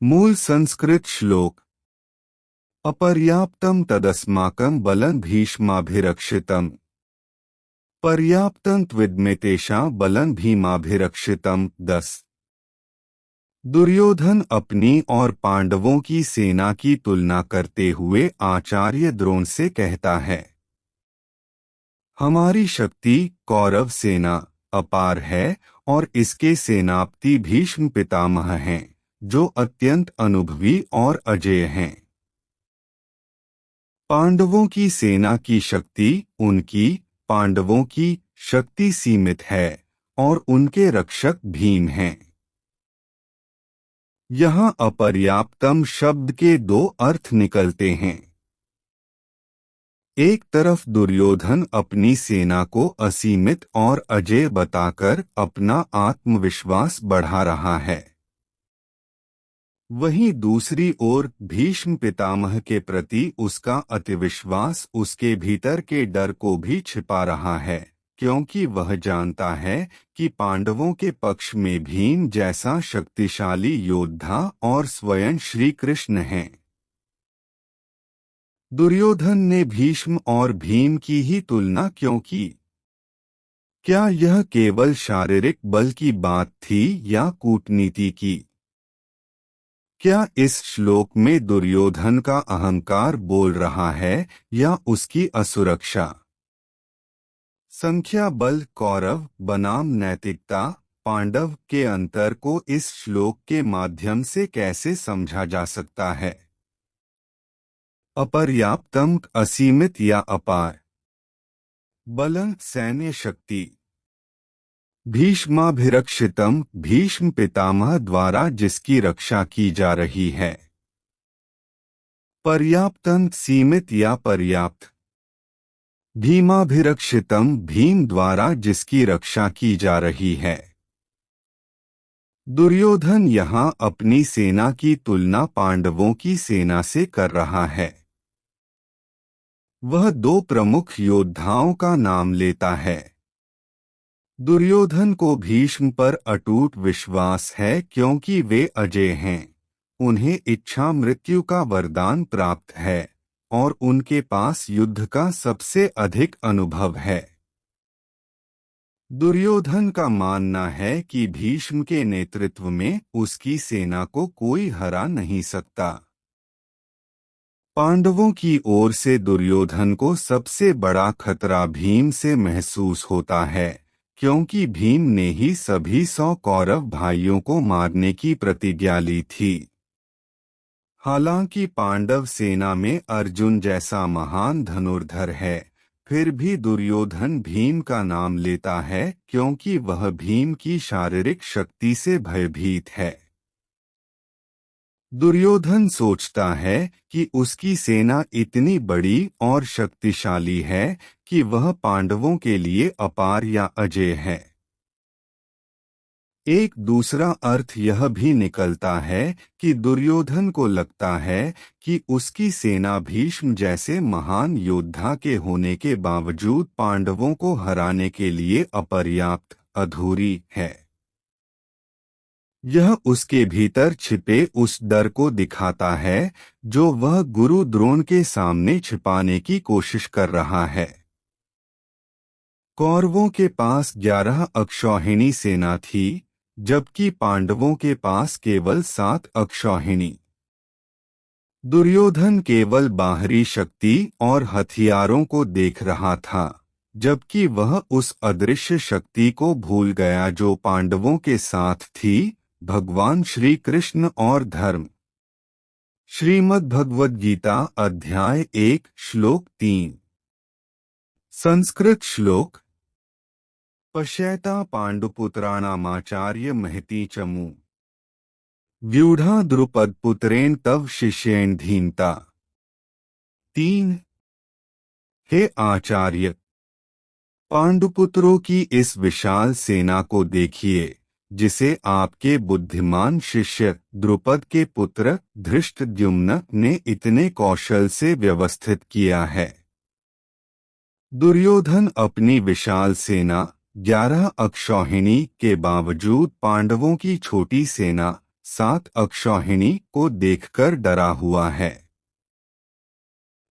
मूल संस्कृत श्लोक। अपर्याप्तं तदस्माकं बलं भीष्माभिरक्षितम्। पर्याप्तं त्विद्मितेषां बलं भीमाभिरक्षितम्। 10। दुर्योधन अपनी और पांडवों की सेना की तुलना करते हुए आचार्य द्रोण से कहता है, हमारी शक्ति कौरव सेना अपार है और इसके सेनापति भीष्म पितामह हैं, जो अत्यंत अनुभवी और अजेय हैं। पांडवों की सेना की शक्ति उनकी पांडवों की शक्ति सीमित है और उनके रक्षक भीम हैं। यहाँ अपर्याप्तम शब्द के दो अर्थ निकलते हैं। एक तरफ दुर्योधन अपनी सेना को असीमित और अजेय बताकर अपना आत्मविश्वास बढ़ा रहा है, वहीं दूसरी ओर भीष्म पितामह के प्रति उसका अतिविश्वास उसके भीतर के डर को भी छिपा रहा है, क्योंकि वह जानता है कि पांडवों के पक्ष में भीम जैसा शक्तिशाली योद्धा और स्वयं श्री कृष्ण हैं। दुर्योधन ने भीष्म और भीम की ही तुलना क्यों की? क्या यह केवल शारीरिक बल की बात थी या कूटनीति की? क्या इस श्लोक में दुर्योधन का अहंकार बोल रहा है या उसकी असुरक्षा? संख्या बल कौरव बनाम नैतिकता पांडव के अंतर को इस श्लोक के माध्यम से कैसे समझा जा सकता है? अपर्याप्तम असीमित या अपार। बल सैन्य शक्ति। भीष्माभिरक्षितम भीष्म पितामह द्वारा जिसकी रक्षा की जा रही है। पर्याप्तम सीमित या पर्याप्त। भीमाभिरक्षितम भीम द्वारा जिसकी रक्षा की जा रही है। दुर्योधन यहाँ अपनी सेना की तुलना पांडवों की सेना से कर रहा है। वह दो प्रमुख योद्धाओं का नाम लेता है। दुर्योधन को भीष्म पर अटूट विश्वास है क्योंकि वे अजेय हैं, उन्हें इच्छा मृत्यु का वरदान प्राप्त है और उनके पास युद्ध का सबसे अधिक अनुभव है। दुर्योधन का मानना है कि भीष्म के नेतृत्व में उसकी सेना को कोई हरा नहीं सकता। पांडवों की ओर से दुर्योधन को सबसे बड़ा खतरा भीम से महसूस होता है, क्योंकि भीम ने ही सभी 100 कौरव भाइयों को मारने की प्रतिज्ञा ली थी। हालांकि पांडव सेना में अर्जुन जैसा महान धनुर्धर है, फिर भी दुर्योधन भीम का नाम लेता है क्योंकि वह भीम की शारीरिक शक्ति से भयभीत है। दुर्योधन सोचता है कि उसकी सेना इतनी बड़ी और शक्तिशाली है कि वह पांडवों के लिए अपार या अजेय है। एक दूसरा अर्थ यह भी निकलता है कि दुर्योधन को लगता है कि उसकी सेना भीष्म जैसे महान योद्धा के होने के बावजूद पांडवों को हराने के लिए अपर्याप्त, अधूरी है। यह उसके भीतर छिपे उस डर को दिखाता है जो वह गुरु द्रोण के सामने छिपाने की कोशिश कर रहा है। कौरवों के पास 11 अक्षौहिणी सेना थी, जबकि पांडवों के पास केवल 7 अक्षौहिणी। दुर्योधन केवल बाहरी शक्ति और हथियारों को देख रहा था, जबकि वह उस अदृश्य शक्ति को भूल गया जो पांडवों के साथ थी, भगवान श्री कृष्ण और धर्म। श्रीमद् भगवद गीता अध्याय 1 श्लोक 3। संस्कृत श्लोक। पश्यैता पांडुपुत्राणामाचार्य महती चमू व्यूढ़ा द्रुपदपुत्रेण तव शिष्येण धीमता। 3। हे आचार्य, पांडुपुत्रों की इस विशाल सेना को देखिए, जिसे आपके बुद्धिमान शिष्य द्रुपद के पुत्र धृष्टद्युम्न ने इतने कौशल से व्यवस्थित किया है। दुर्योधन अपनी विशाल सेना 11 अक्षौहिणी के बावजूद पांडवों की छोटी सेना सात अक्षौहिणी को देखकर डरा हुआ है।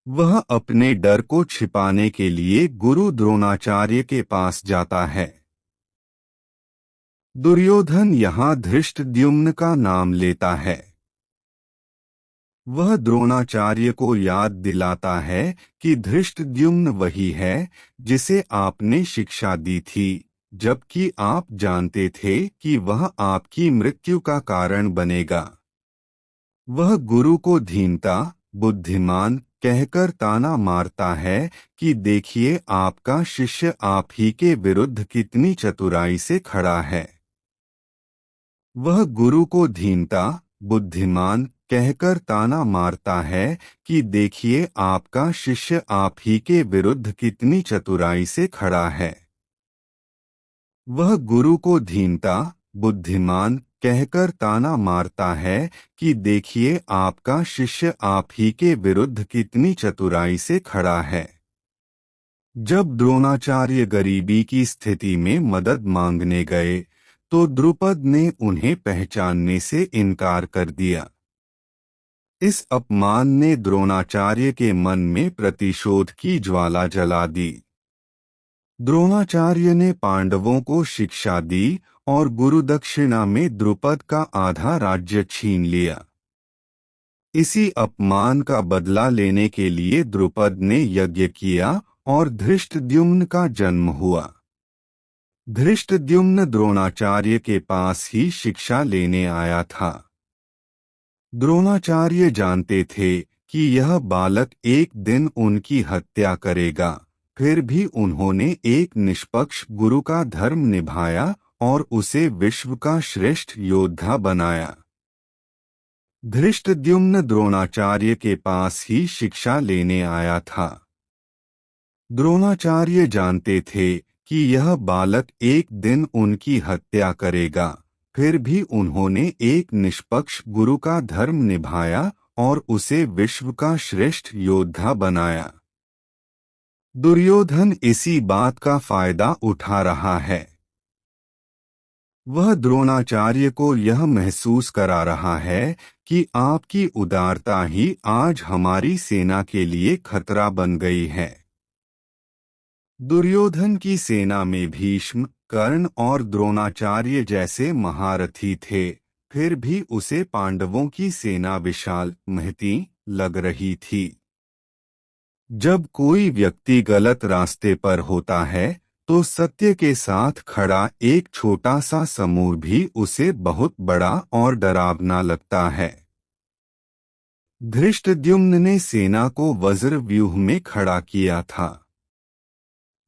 वह अपने डर को छिपाने के लिए गुरु द्रोणाचार्य के पास जाता है। दुर्योधन यहाँ धृष्टद्युम्न का नाम लेता है। वह द्रोणाचार्य को याद दिलाता है कि धृष्टद्युम्न वही है जिसे आपने शिक्षा दी थी, जबकि आप जानते थे कि वह आपकी मृत्यु का कारण बनेगा। वह गुरु को धीनता, बुद्धिमान कहकर ताना मारता है कि देखिए आपका शिष्य आप ही के विरुद्ध कितनी चतुराई से खड़ा है। वह गुरु को धीनता, बुद्धिमान कहकर ताना मारता है कि देखिए आपका शिष्य आप ही के विरुद्ध कितनी चतुराई से खड़ा है। वह गुरु को धीनता, बुद्धिमान कहकर ताना मारता है कि देखिए आपका शिष्य आप ही के विरुद्ध कितनी चतुराई से खड़ा है। जब द्रोणाचार्य गरीबी की स्थिति में मदद मांगने गए तो द्रुपद ने उन्हें पहचानने से इनकार कर दिया। इस अपमान ने द्रोणाचार्य के मन में प्रतिशोध की ज्वाला जला दी। द्रोणाचार्य ने पांडवों को शिक्षा दी और गुरुदक्षिणा में द्रुपद का आधा राज्य छीन लिया। इसी अपमान का बदला लेने के लिए द्रुपद ने यज्ञ किया और धृष्टद्युम्न का जन्म हुआ। धृष्टद्युम्न द्रोणाचार्य के पास ही शिक्षा लेने आया था। द्रोणाचार्य जानते थे कि यह बालक एक दिन उनकी हत्या करेगा, फिर भी उन्होंने एक निष्पक्ष गुरु का धर्म निभाया और उसे विश्व का श्रेष्ठ योद्धा बनाया। धृष्टद्युम्न द्रोणाचार्य के पास ही शिक्षा लेने आया था। द्रोणाचार्य जानते थे कि यह बालक एक दिन उनकी हत्या करेगा, फिर भी उन्होंने एक निष्पक्ष गुरु का धर्म निभाया और उसे विश्व का श्रेष्ठ योद्धा बनाया। दुर्योधन इसी बात का फायदा उठा रहा है। वह द्रोणाचार्य को यह महसूस करा रहा है कि आपकी उदारता ही आज हमारी सेना के लिए खतरा बन गई है। दुर्योधन की सेना में भीष्म, कर्ण और द्रोणाचार्य जैसे महारथी थे, फिर भी उसे पांडवों की सेना विशाल, महती लग रही थी। जब कोई व्यक्ति गलत रास्ते पर होता है तो सत्य के साथ खड़ा एक छोटा सा समूह भी उसे बहुत बड़ा और डरावना लगता है। धृष्टद्युम्न ने सेना को वज्र व्यूह में खड़ा किया था।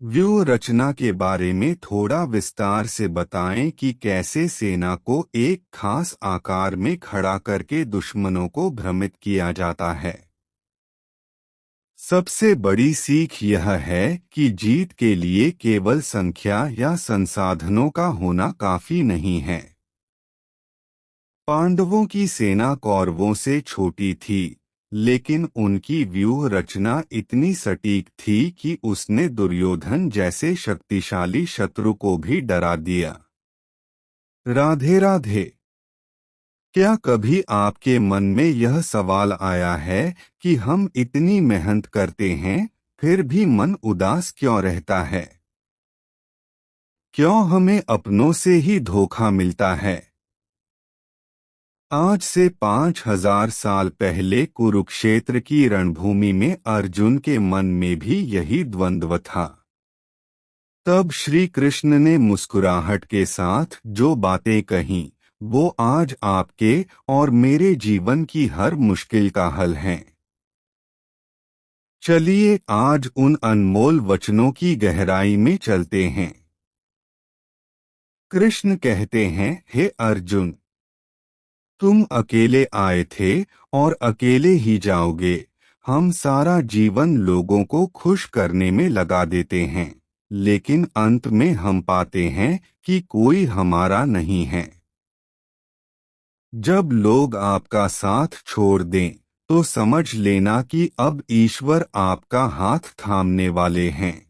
व्यूह रचना के बारे में थोड़ा विस्तार से बताएं कि कैसे सेना को एक खास आकार में खड़ा करके दुश्मनों को भ्रमित किया जाता है। सबसे बड़ी सीख यह है कि जीत के लिए केवल संख्या या संसाधनों का होना काफी नहीं है। पांडवों की सेना कौरवों से छोटी थी, लेकिन उनकी व्यूह रचना इतनी सटीक थी कि उसने दुर्योधन जैसे शक्तिशाली शत्रु को भी डरा दिया। राधे राधे। क्या कभी आपके मन में यह सवाल आया है कि हम इतनी मेहनत करते हैं, फिर भी मन उदास क्यों रहता है? क्यों हमें अपनों से ही धोखा मिलता है? आज से 5000 साल पहले कुरुक्षेत्र की रणभूमि में अर्जुन के मन में भी यही द्वंद्व था। तब श्री कृष्ण ने मुस्कुराहट के साथ जो बातें कहीं, वो आज आपके और मेरे जीवन की हर मुश्किल का हल हैं। चलिए आज उन अनमोल वचनों की गहराई में चलते हैं। कृष्ण कहते हैं, हे अर्जुन, तुम अकेले आए थे और अकेले ही जाओगे। हम सारा जीवन लोगों को खुश करने में लगा देते हैं, लेकिन अंत में हम पाते हैं कि कोई हमारा नहीं है। जब लोग आपका साथ छोड़ दें तो समझ लेना कि अब ईश्वर आपका हाथ थामने वाले हैं।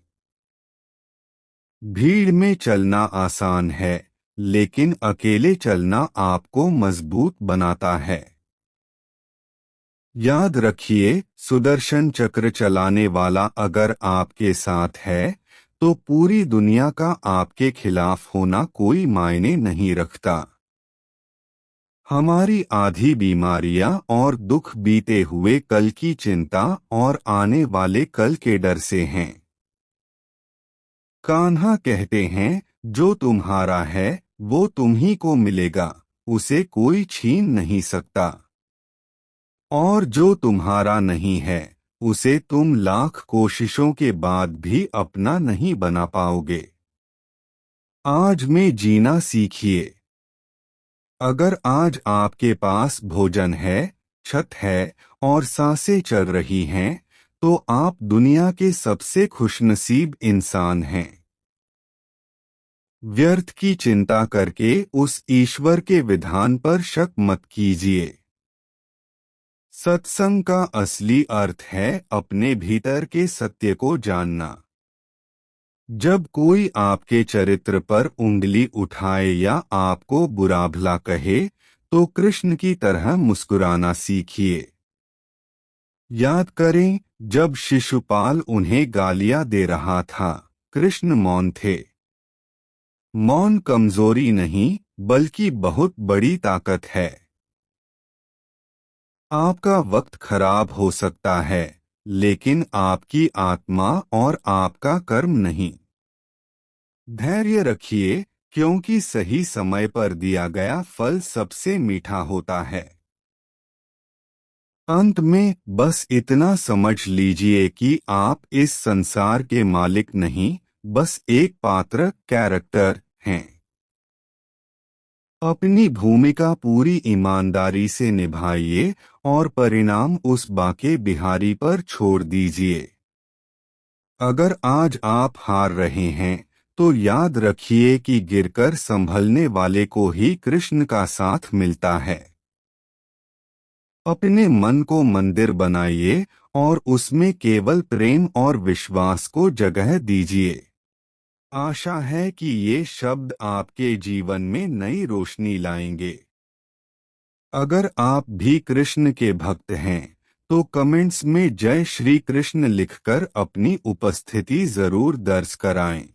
भीड़ में चलना आसान है, लेकिन अकेले चलना आपको मजबूत बनाता है। याद रखिए, सुदर्शन चक्र चलाने वाला अगर आपके साथ है तो पूरी दुनिया का आपके खिलाफ होना कोई मायने नहीं रखता। हमारी आधी बीमारियां और दुख बीते हुए कल की चिंता और आने वाले कल के डर से हैं। कान्हा कहते हैं, जो तुम्हारा है वो तुम्ही को मिलेगा, उसे कोई छीन नहीं सकता। और जो तुम्हारा नहीं है उसे तुम लाख कोशिशों के बाद भी अपना नहीं बना पाओगे। आज में जीना सीखिए। अगर आज आपके पास भोजन है, छत है और सांसें चल रही हैं, तो आप दुनिया के सबसे खुशनसीब इंसान हैं। व्यर्थ की चिंता करके उस ईश्वर के विधान पर शक मत कीजिए। सत्संग का असली अर्थ है अपने भीतर के सत्य को जानना। जब कोई आपके चरित्र पर उंगली उठाए या आपको बुरा भला कहे, तो कृष्ण की तरह मुस्कुराना सीखिए। याद करें, जब शिशुपाल उन्हें गालियां दे रहा था, कृष्ण मौन थे। मौन कमजोरी नहीं, बल्कि बहुत बड़ी ताकत है। आपका वक्त खराब हो सकता है, लेकिन आपकी आत्मा और आपका कर्म नहीं। धैर्य रखिए, क्योंकि सही समय पर दिया गया फल सबसे मीठा होता है। अंत में बस इतना समझ लीजिए कि आप इस संसार के मालिक नहीं, बस एक पात्र कैरेक्टर हैं। अपनी भूमिका पूरी ईमानदारी से निभाइए और परिणाम उस बाके बिहारी पर छोड़ दीजिए। अगर आज आप हार रहे हैं तो याद रखिए कि गिरकर संभलने वाले को ही कृष्ण का साथ मिलता है। अपने मन को मंदिर बनाइए और उसमें केवल प्रेम और विश्वास को जगह दीजिए। आशा है कि ये शब्द आपके जीवन में नई रोशनी लाएंगे। अगर आप भी कृष्ण के भक्त हैं तो कमेंट्स में जय श्री कृष्ण लिखकर अपनी उपस्थिति जरूर दर्ज कराएं।